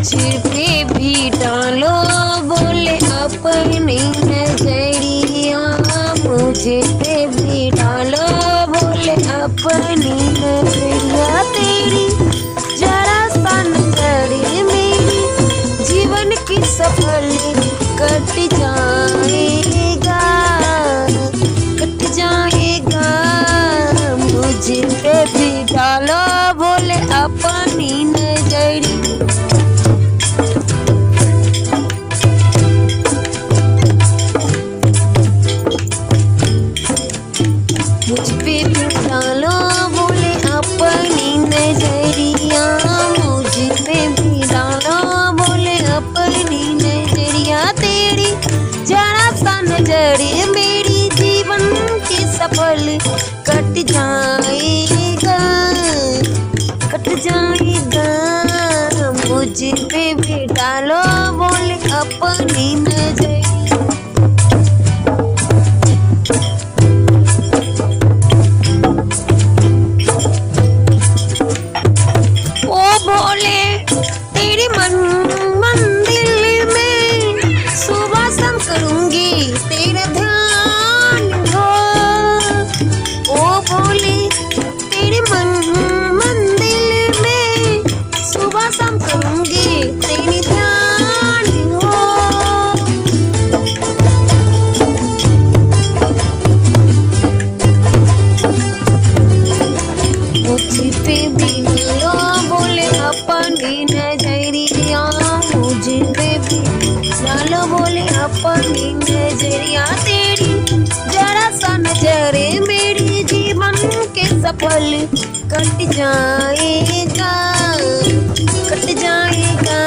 मुझ पे भी डालो बोले अपनी नजरिया, मुझे पे भी डालो बोले अपनी नजरिया। तेरी जरा सा नजर मेरी जीवन की सफल कट जाएगा, कट जाएगा। मुझे पे भी डालो बोले अपनी नजरिया। मुझ पे भी डालो बोले अपनी नजरिया, मुझ पे भी डालो बोले अपनी नजरिया। तेरी जरा सा नजर मेरी जीवन की सफल कट जाएगा, कट जाएगा। मुझ पे भी डालो बोले अपनी नजरिया। बोले तेरे मंदिर में सुबह शाम करूंगी तेरा ध्यान हो। ओ बोले तेरे मंदिर में सुबह शाम करूंगी तेरी ध्यान हो। मुझ पे भी डालो बोले अपनी नजरिया, मुझे पे भी डालो बोले अपनी नजरिया। तेरी जरा सा नजर मेरी जीवन के सफल कट जाएगा, कट जाएगा।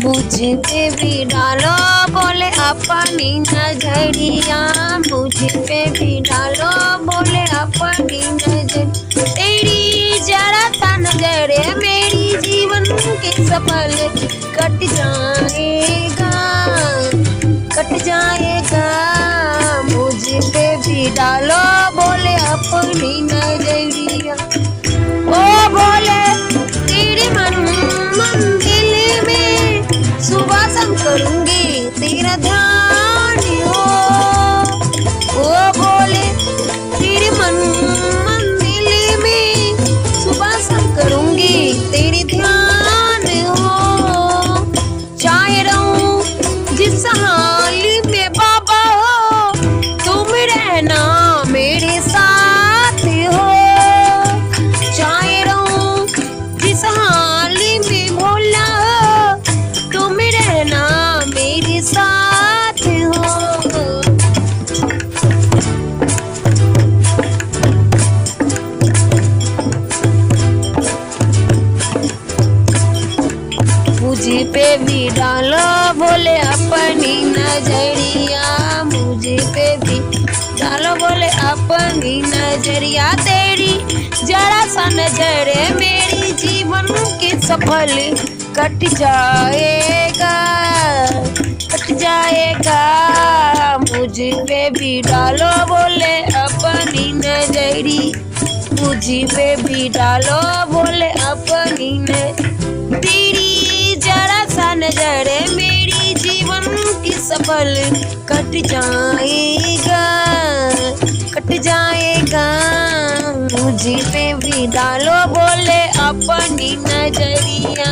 मुझे पे भी डालो बोले अपनी नजरिया, मुझे पे भी डालो बोले अपनी नजर। तेरी जरा सा नजर मेरी जीवन के सफल कट जाएगा, कट जाएगा। मुझे पे भी डालो बोले अपनी नजरिया। ओ बोले तेरे मंदिर में सुबह शाम करूंगी तेरा ध्यान हो। ओ बोले तेरे मंदिर में सुबह शाम करूंगी तेरी ध्यान हो। चाहे रहूं जिस हाल में बाबा हो, तुम रहना मेरे साथ हो। चाहे रहूं जिस हाल में भोला हो, तुम रहना मेरे साथ हो। मुझे पे भी डालो बोले अपनी नजरिया, मुझे पे भी डालो बोले अपनी नजरिया। तेरी जरा सा नजर मेरी जीवन के सफल कट जाएगा, कट जाएगा। मुझे पे भी डालो बोले अपनी नजरी, मुझे पे भी डालो बोले अपनी तेरी जरा सा नजर मेरी जीवन की सफल कट जाएगा, कट जाएगा। मुझे पे भी डालो बोले अपनी नजरिया,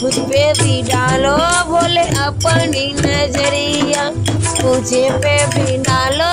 मुझ पे भी डालो बोले अपनी नजरिया, मुझे पे भी डालो